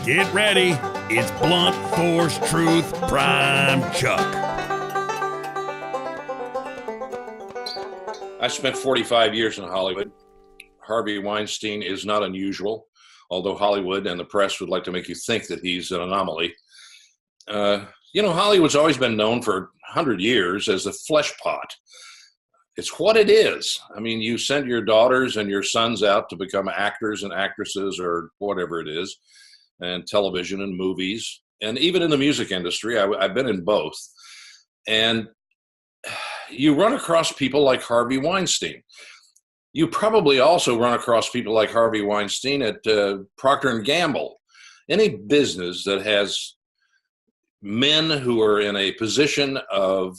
Get ready. It's Blunt Force Truth Prime Chuck. I spent 45 years in Hollywood. Harvey Weinstein is not unusual, although Hollywood and the press would like to make you think that he's an anomaly. Hollywood's always been known for 100 years as the flesh pot. It's what it is. I mean, you send your daughters and your sons out to become actors and actresses or whatever it is, and television and movies, and even in the music industry. I've been in both. And you run across people like Harvey Weinstein. You probably also run across people like Harvey Weinstein at Procter & Gamble. Any business that has men who are in a position of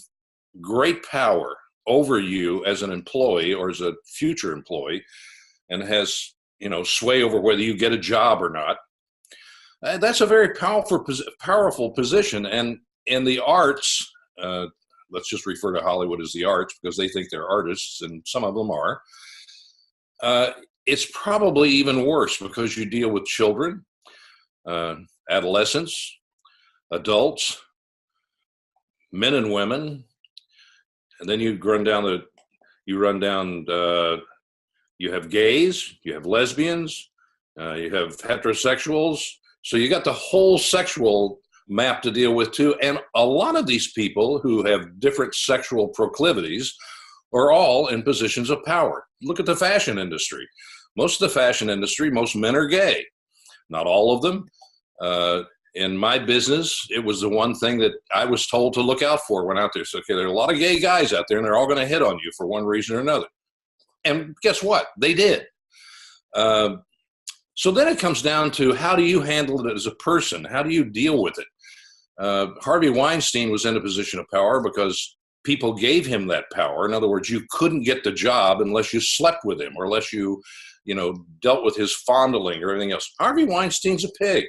great power over you as an employee or as a future employee, and has, sway over whether you get a job or not. That's a very powerful position. And in the arts, let's just refer to Hollywood as the arts because they think they're artists, and some of them are. It's probably even worse because you deal with children, adolescents, adults, men and women, and then you have gays, you have lesbians, you have heterosexuals. So you got the whole sexual map to deal with too. And a lot of these people who have different sexual proclivities are all in positions of power. Look at the fashion industry. Most of the fashion industry, most men are gay. Not all of them. In my business, it was the one thing that I was told to look out for when out there. So, okay, there are a lot of gay guys out there, and they're all going to hit on you for one reason or another. And guess what? They did. So then it comes down to, how do you handle it as a person? How do you deal with it? Harvey Weinstein was in a position of power because people gave him that power. In other words, you couldn't get the job unless you slept with him or unless you, dealt with his fondling or anything else. Harvey Weinstein's a pig.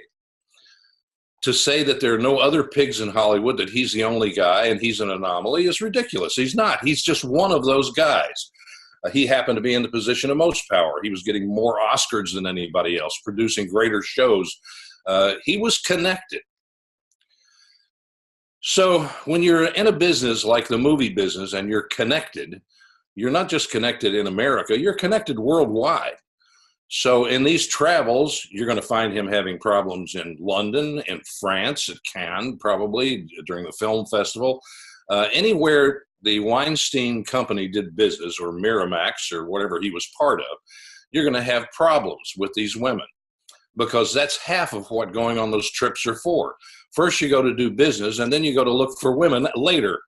To say that there are no other pigs in Hollywood, that he's the only guy and he's an anomaly, is ridiculous. He's not. He's just one of those guys. He happened to be in the position of most power. He was getting more Oscars than anybody else, producing greater shows. He was connected. So when you're in a business like the movie business and you're connected, you're not just connected in America, you're connected worldwide. So in these travels, you're going to find him having problems in London, in France, at Cannes, probably during the film festival, anywhere the Weinstein Company did business, or Miramax, or whatever he was part of, you're going to have problems with these women, because that's half of what going on those trips are for. First, you go to do business, and then you go to look for women later,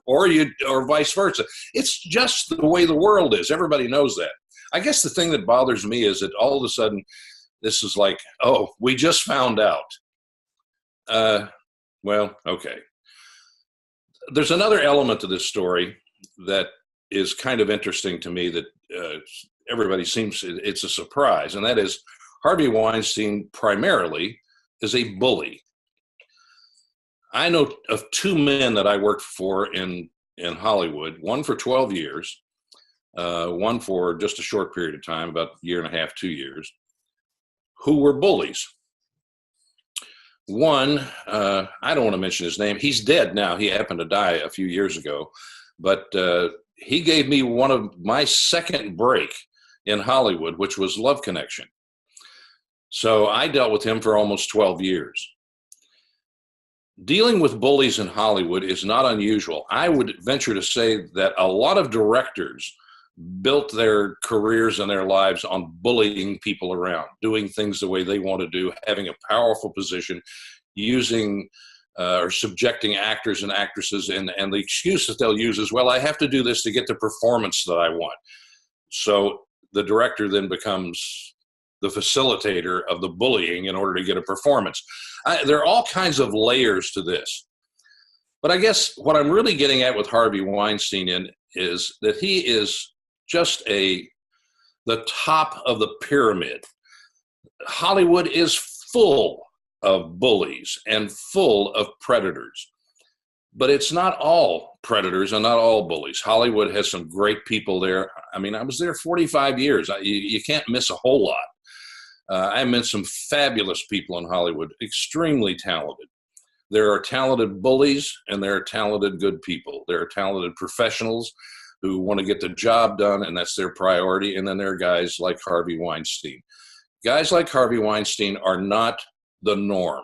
or vice versa. It's just the way the world is. Everybody knows that. I guess the thing that bothers me is that all of a sudden, this is like, oh, we just found out. Well, okay. There's another element to this story that is kind of interesting to me that everybody seems it's a surprise, and that is Harvey Weinstein primarily is a bully. I know of two men that I worked for in Hollywood, one for 12 years, one for just a short period of time, about a year and a half, 2 years, who were bullies. One, I don't want to mention his name. He's dead now. He happened to die a few years ago. But he gave me one of my second break in Hollywood, which was Love Connection. So I dealt with him for almost 12 years. Dealing with bullies in Hollywood is not unusual. I would venture to say that a lot of directors built their careers and their lives on bullying people around, doing things the way they want to do, having a powerful position, using or subjecting actors and actresses, and the excuse that they'll use is, well, I have to do this to get the performance that I want. So the director then becomes the facilitator of the bullying in order to get a performance. There are all kinds of layers to this. But I guess what I'm really getting at with Harvey Weinstein is that he is just the top of the pyramid. Hollywood is full of bullies and full of predators. But it's not all predators and not all bullies. Hollywood has some great people there. I mean, I was there 45 years. You can't miss a whole lot. I met some fabulous people in Hollywood, extremely talented. There are talented bullies and there are talented good people. There are talented professionals who want to get the job done, and that's their priority. And then there are guys like Harvey Weinstein. Guys like Harvey Weinstein are not the norm.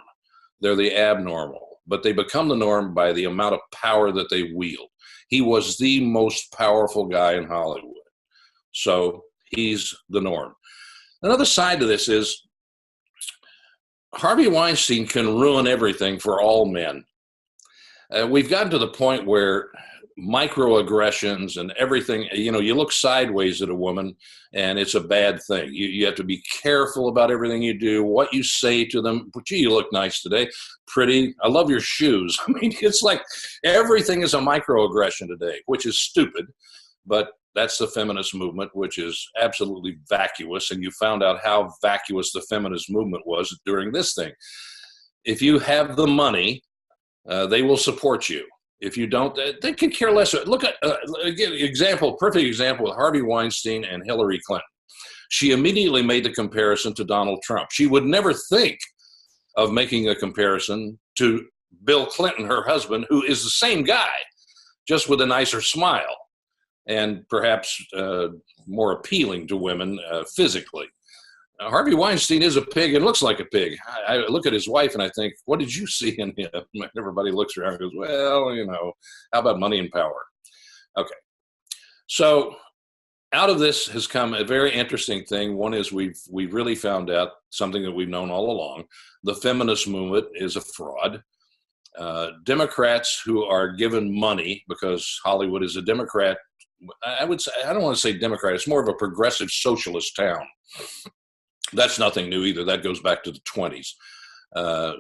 They're the abnormal, but they become the norm by the amount of power that they wield. He was the most powerful guy in Hollywood. So he's the norm. Another side to this is Harvey Weinstein can ruin everything for all men. We've gotten to the point where microaggressions and everything, you look sideways at a woman and it's a bad thing. You have to be careful about everything you do, what you say to them. Gee, you look nice today. Pretty. I love your shoes. I mean, it's like everything is a microaggression today, which is stupid, but that's the feminist movement, which is absolutely vacuous. And you found out how vacuous the feminist movement was during this thing. If you have the money, they will support you. If you don't, they could care less. Look at perfect example with Harvey Weinstein and Hillary Clinton. She immediately made the comparison to Donald Trump. She would never think of making a comparison to Bill Clinton, her husband, who is the same guy, just with a nicer smile and perhaps more appealing to women physically. Harvey Weinstein is a pig and looks like a pig. I look at his wife and I think, what did you see in him? Everybody looks around and goes, well, how about money and power? Okay. So out of this has come a very interesting thing. One is we've really found out something that we've known all along. The feminist movement is a fraud. Democrats who are given money, because Hollywood is a Democrat, I would say, I don't want to say Democrat, it's more of a progressive socialist town. That's nothing new either. That goes back to the 20s.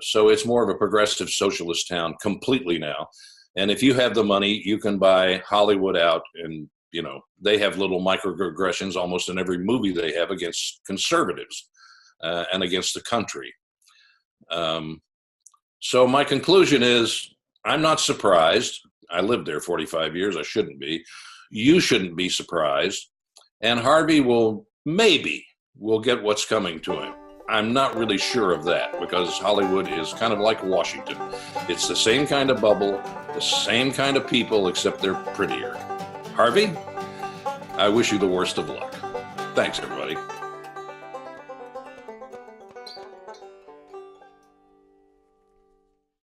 So it's more of a progressive socialist town completely now. And if you have the money, you can buy Hollywood out. And, they have little microaggressions almost in every movie they have against conservatives and against the country. So my conclusion is I'm not surprised. I lived there 45 years. I shouldn't be. You shouldn't be surprised. And Harvey will get what's coming to him. I'm not really sure of that because Hollywood is kind of like Washington. It's the same kind of bubble, the same kind of people, except they're prettier. Harvey, I wish you the worst of luck. Thanks, everybody.